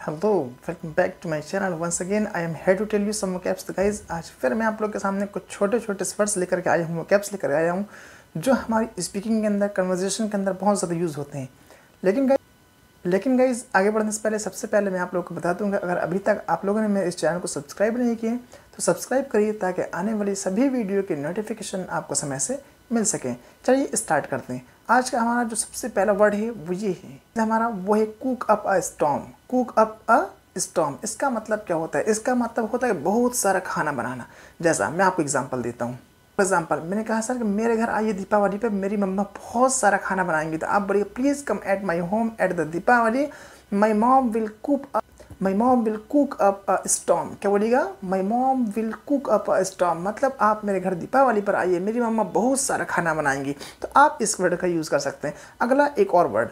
Hello, welcome back to my channel. Once again I am here to tell you some vocabs. तो guys, आज फिर मैं आप लोग के सामने कुछ छोटे छोटे वर्ड्स लेकर के आया हूँ, वोकैब्स लेकर आया हूँ जो हमारी स्पीकिंग के अंदर, कन्वर्सेशन के अंदर बहुत ज़्यादा यूज़ होते हैं। लेकिन गाइस आगे बढ़ने से पहले सबसे पहले मैं आप लोगों को बता दूंगा, अगर अभी तक आप लोगों ने मेरे इस चैनल को सब्सक्राइब नहीं किए तो सब्सक्राइब करिए ताकि आने वाली सभी वीडियो की नोटिफिकेशन आपको समय से मिल सके। चलिए स्टार्ट करते हैं। आज का हमारा जो सबसे पहला वर्ड है वो ये है, हमारा वो है cook up a storm. Cook up a storm, इसका मतलब क्या होता है? इसका मतलब होता है बहुत सारा खाना बनाना। जैसा मैं आपको एग्जांपल देता हूँ। फॉर एग्जाम्पल मैंने कहा सर कि मेरे घर आइए दीपावली पे, मेरी मम्मा बहुत सारा खाना बनाएंगी, तो आप बोलिए please come at my home at the Deepawali, my mom will cook up a storm. क्या बोलिएगा? My mom will cook up a storm, मतलब आप मेरे घर दीपावली पर आइए, मेरी मम्मा बहुत सारा खाना बनाएंगी। तो आप इस वर्ड का यूज़ कर सकते हैं। अगला एक और वर्ड,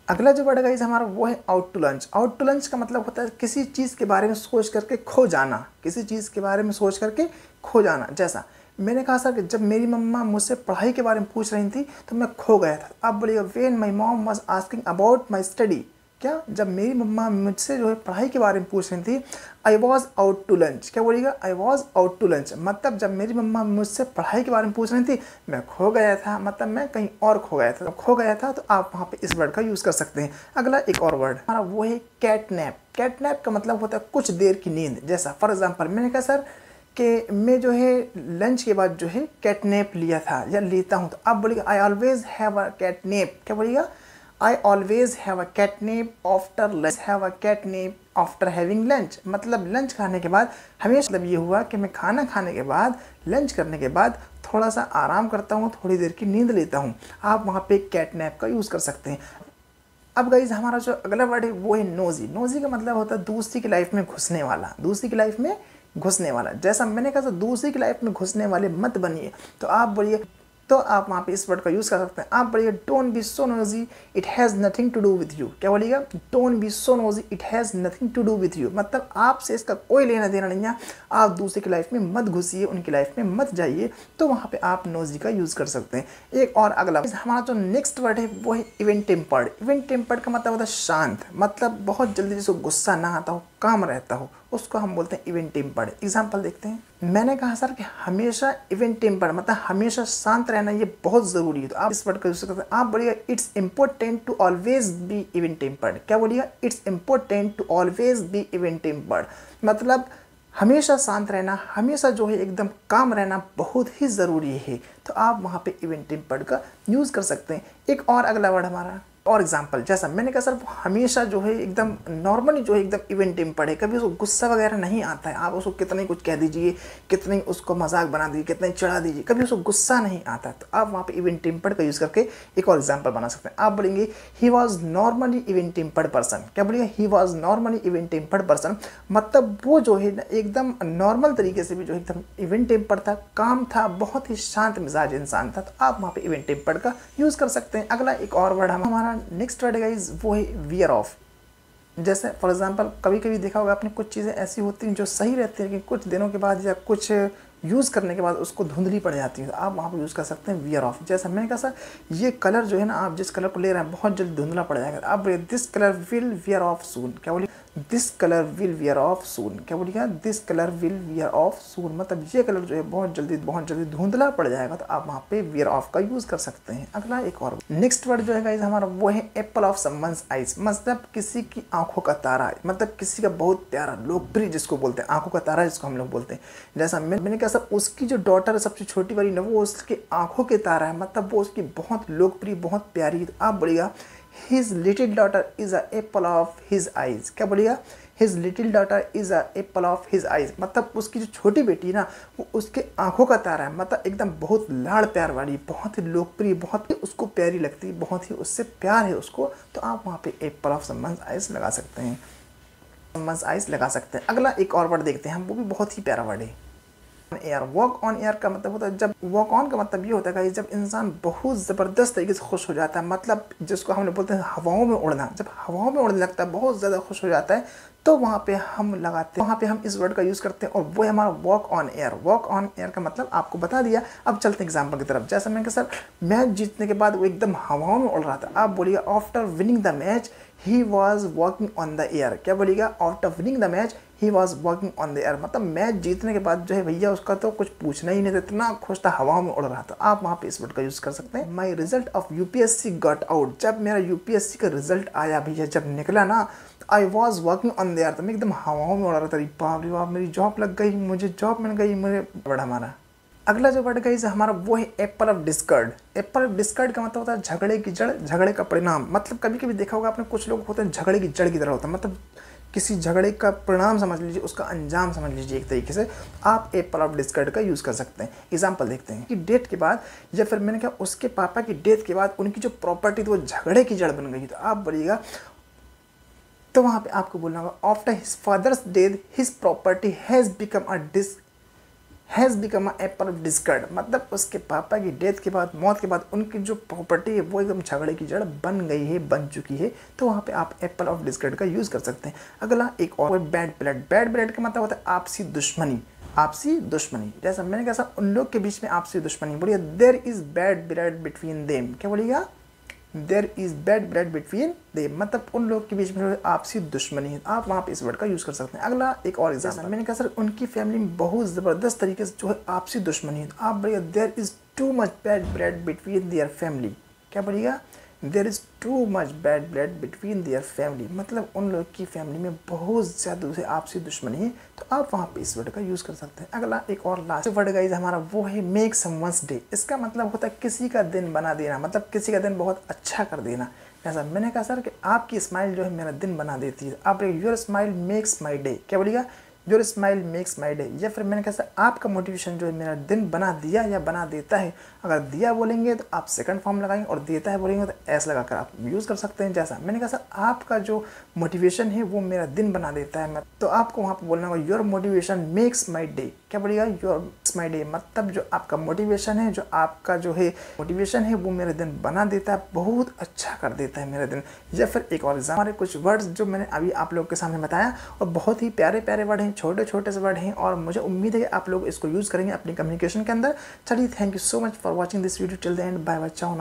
अगला जो वर्ड गाइस हमारा वो है out to lunch. Out to lunch का मतलब होता है किसी चीज़ के बारे में सोच करके खो जाना, किसी चीज़ के बारे में सोच करके खो जाना। जैसा मैंने कहा सर कि जब मेरी मम्मा मुझसे पढ़ाई के बारे में पूछ रही थी तो मैं खो गया था। आप बोलिएगा when my mom was asking about my study. क्या? जब मेरी मम्मा मुझसे जो है पढ़ाई के बारे में पूछ रही थी, I was out to lunch. क्या बोलिएगा? I was out to lunch, मतलब जब मेरी मम्मा मुझसे पढ़ाई के बारे में पूछ रही थी मैं खो गया था, मतलब मैं कहीं और खो गया था। तो आप वहाँ पे इस वर्ड का यूज़ कर सकते हैं। अगला एक और वर्ड हमारा वो है कैटनैप। कैटनैप का मतलब होता है कुछ देर की नींद। जैसा फॉर एग्जाम्पल मैंने कहा सर कि मैं जो है लंच के बाद जो है कैटनैप लिया था या लेता हूँ, तो आप बोलिएगा I always have a CatNap. क्या बोलिएगा? I always have a catnap after having lunch। मतलब लंच खाने के बाद हमेशा, मतलब ये हुआ कि मैं खाना खाने के बाद, लंच करने के बाद थोड़ा सा आराम करता हूँ, थोड़ी देर की नींद लेता हूँ। आप वहाँ पे कैटनैप का यूज़ कर सकते हैं। अब गाइज हमारा जो अगला वर्ड है वो है नोजी। नोजी का मतलब होता है दूसरी की लाइफ में घुसने वाला, दूसरी की लाइफ में घुसने वाला। जैसा मैंने कहा दूसरी की लाइफ में घुसने वाले मत बनिए, तो आप बोलिए, तो आप वहाँ पे इस वर्ड का यूज़ कर सकते हैं। आप बोलिए don't be so nosy, it has nothing to do with you. क्या बोलिएगा? Don't be so nosy, it has nothing to do with you, मतलब आपसे इसका कोई लेना देना नहीं है। आप दूसरे की लाइफ में मत घुसिए, उनकी लाइफ में मत जाइए, तो वहाँ पे आप नोजी का यूज़ कर सकते हैं। एक और अगला हमारा जो नेक्स्ट वर्ड है वो है इवन टेम्पर्ड। इवन टेम्पर्ड का मतलब होता है शांत, मतलब बहुत जल्दी जिसको गुस्सा ना आता हो, काम रहता हो, उसको हम बोलते हैं इवन टेम्पर्ड। एग्जाम्पल देखते हैं। मैंने कहा सर कि हमेशा इवन टेम्पर्ड मतलब हमेशा शांत रहना ये बहुत ज़रूरी है, तो आप इस वर्ड का यूज़ कर सकते हैं। आप बोलिएगा it's important to always be even tempered. क्या बोलिएगा? It's important to always be even tempered, मतलब हमेशा शांत रहना, हमेशा जो है एकदम काम रहना बहुत ही ज़रूरी है। तो आप वहाँ पे इवन टेम्पर्ड का यूज़ कर सकते हैं। एक और अगला वर्ड हमारा और एग्जाम्पल, जैसा मैंने कहा सर वो हमेशा जो है एकदम नॉर्मली जो है एकदम इवन टेम्पर्ड है, कभी उसको गुस्सा वगैरह नहीं आता है। आप उसको कितना ही कुछ कह दीजिए, कितना ही उसको मजाक बना दीजिए, कितना ही चढ़ा दीजिए, कभी उसको गुस्सा नहीं आता। तो आप वहाँ पे इवन टेम्पर्ड का यूज़ करके एक और एग्जाम्पल बना सकते हैं। आप बोलेंगे he was normally even tempered person. क्या बोलिएगा? He was normally even tempered person, मतलब वो जो है एकदम नॉर्मल तरीके से भी जो एकदम इवन टेम्पर्ड था, काम था, बहुत ही शांत मिजाज इंसान था। तो आप वहाँ पे इवन टेम्पर्ड का यूज़ कर सकते हैं। अगला एक और वर्ड हमारा नेक्स्ट वर्ड गाइस वो है वियर ऑफ। जैसे फॉर एग्जांपल कभी कभी देखा होगा आपने, कुछ चीज़ें ऐसी होती हैं जो सही रहती हैं, लेकिन कुछ दिनों के बाद या कुछ यूज़ करने के बाद उसको धुंधली पड़ जाती है, तो आप वहाँ पर यूज़ कर सकते हैं वियर ऑफ। जैसा मैंने कहा सर ये कलर जो है ना, आप जिस कलर को ले रहे हैं बहुत जल्दी धुंधला पड़ जाएगा, आप बोलिए this colour will wear off soon. क्या बोलिए? This colour will wear off soon. क्या बोलिएगा? This colour will wear off soon, मतलब ये कलर जो है बहुत जल्दी धुंधला पड़ जाएगा, तो आप वहाँ पे वियर ऑफ का यूज़ कर सकते हैं। अगला एक और नेक्स्ट वर्ड जो है गाइस हमारा वो है एप्पल ऑफ समवन्स आइज, मतलब किसी की आंखों का तारा, मतलब किसी का बहुत प्यारा, लोकप्रिय जिसको बोलते हैं, आंखों का तारा जिसको हम लोग बोलते हैं। जैसा मैंने कहा सर उसकी जो डॉटर है सबसे छोटी वाली ना, वो उसके आंखों के तारा है, मतलब वो उसकी बहुत लोकप्रिय, बहुत प्यारी। तो आप बोलिएगा His little daughter is a apple of his eyes। क्या बोलिएगा? His little daughter is a apple of his eyes, मतलब उसकी जो छोटी बेटी ना वो उसके आंखों का तारा है, मतलब एकदम बहुत लाड़ प्यार वाली, बहुत ही लोकप्रिय, बहुत ही उसको प्यारी लगती है, बहुत ही उससे प्यार है उसको। तो आप वहाँ पे एप्पल ऑफ समवन्स आइज लगा सकते हैं, समवन्स आइज लगा सकते हैं। अगला एक और वर्ड देखते हैं हम, वो भी बहुत ही प्यारा वर्ड है एयर। वॉक ऑन एयर का मतलब होता है, जब वॉक ऑन का मतलब ये होता है कि जब इंसान बहुत ज़बरदस्त तरीके से खुश हो जाता है, मतलब जिसको हम लोग बोलते हैं हवाओं में उड़ना, जब हवाओं में उड़ने लगता है, बहुत ज़्यादा खुश हो जाता है, तो वहाँ पे हम लगाते हैं, वहाँ पे हम इस वर्ड का यूज़ करते हैं और वो है हमारा walk on air. Walk on air का मतलब आपको बता दिया। अब चलते हैं एग्जाम्पल की तरफ। जैसा मैंने कहा सर मैच जीतने के बाद वो एकदम हवाओं में उड़ रहा था। आप बोलिएगा after winning the match he was walking on the air. क्या बोलिएगा? After winning the match he was walking on the air. मतलब मैच जीतने के बाद जो है भैया उसका तो कुछ पूछना ही नहीं था, इतना खुश था, हवाओं में उड़ रहा था। आप वहाँ पे इस वर्ड का यूज़ कर सकते हैं। माई result of UPSC got out. जब मेरा यूपीएससी का रिजल्ट आया भैया, जब निकला ना, I was working on the air, तो मैं एकदम हवाओं में उड़ रहा था। बाप रे बाप, मेरी जॉब लग गई, मुझे जॉब मिल गई, मुझे बड़ा हमारा। अगला जो वर्ड गाइस हमारा वो है Apple of Discord. Apple of Discord का मतलब होता है झगड़े की जड़, झगड़े का परिणाम। मतलब कभी कभी देखा होगा आपने, कुछ लोग होते हैं झगड़े की जड़ की तरह होता है, मतलब किसी झगड़े का परिणाम समझ लीजिए, उसका अंजाम समझ लीजिए एक तरीके से। आप एप्पल ऑफ डिस्कॉर्ड का यूज़ कर सकते हैं। एग्जाम्पल देखते हैं कि डेथ के बाद, या फिर मैंने कहा उसके पापा की डेथ के बाद उनकी जो प्रॉपर्टी थी वो झगड़े की जड़ बन गई। तो आप बोलिएगा, तो वहाँ पे आपको बोलना होगा after his father's death his property has become Apple of Discord. मतलब उसके पापा की डेथ के बाद, मौत के बाद उनकी जो प्रॉपर्टी है वो एकदम झगड़े की जड़ बन गई है, बन चुकी है। तो वहाँ पे आप एप्पल ऑफ डिस्कॉर्ड का यूज़ कर सकते हैं। अगला एक और बैड ब्लड। बैड ब्लड का मतलब होता है आपसी दुश्मनी। आपसी दुश्मनी, जैसा मैंने कहा सर उन लोग के बीच में आपसी दुश्मनी। बोलिए there is bad blood between them. क्या बोलिएगा? There is bad blood between them, मतलब उन लोग के बीच में आपसी दुश्मनी है। आप वहाँ पे इस वर्ड का यूज़ कर सकते हैं। अगला एक और एग्जाम्पल, मैंने कहा सर उनकी फैमिली में बहुत ज़बरदस्त तरीके से जो है आपसी दुश्मनी है। आप बोलिएगा there is too much bad blood between their family. क्या बोलिएगा? There is too much bad blood between their family, मतलब उन लोग की फैमिली में बहुत ज़्यादा आपसी दुश्मनी है। तो आप वहाँ पे इस वर्ड का यूज़ कर सकते हैं। अगला एक और लास्ट वर्ड गाइस हमारा वो है मेक समवन्स डे। इसका मतलब होता है किसी का दिन बना देना, मतलब किसी का दिन बहुत अच्छा कर देना। जैसा मैंने कहा सर कि आपकी स्माइल जो है मेरा दिन बना देती है। आप your smile makes my day. क्या बोलिएगा? Your smile makes my day. या फिर मैंने कहा सर आपका मोटिवेशन जो है मेरा दिन बना दिया या बना देता है। अगर दिया बोलेंगे तो आप सेकंड फॉर्म लगाएंगे, और देता है बोलेंगे तो ऐसा लगाकर आप यूज़ कर सकते हैं। जैसा मैंने कहा सर आपका जो मोटिवेशन है वो मेरा दिन बना देता है, तो आपको वहाँ पर बोलना होगा your motivation makes my day. क्या बोलिएगा? योर मेक्स माई डे, मतलब जो आपका मोटिवेशन है, जो आपका जो है मोटिवेशन है वो मेरा दिन बना देता है, बहुत अच्छा कर देता है मेरा दिन। या फिर एक और हमारे कुछ वर्ड्स जो मैंने अभी आप लोगों के सामने बताया, और बहुत ही प्यारे प्यारे वर्ड हैं, छोटे छोटे से वर्ड हैं, और मुझे उम्मीद है कि आप लोग इसको यूज़ करेंगे अपनी कम्युनिकेशन के अंदर। चलिए, thank you so much for watching this video till the end. Bye bye, चाओ।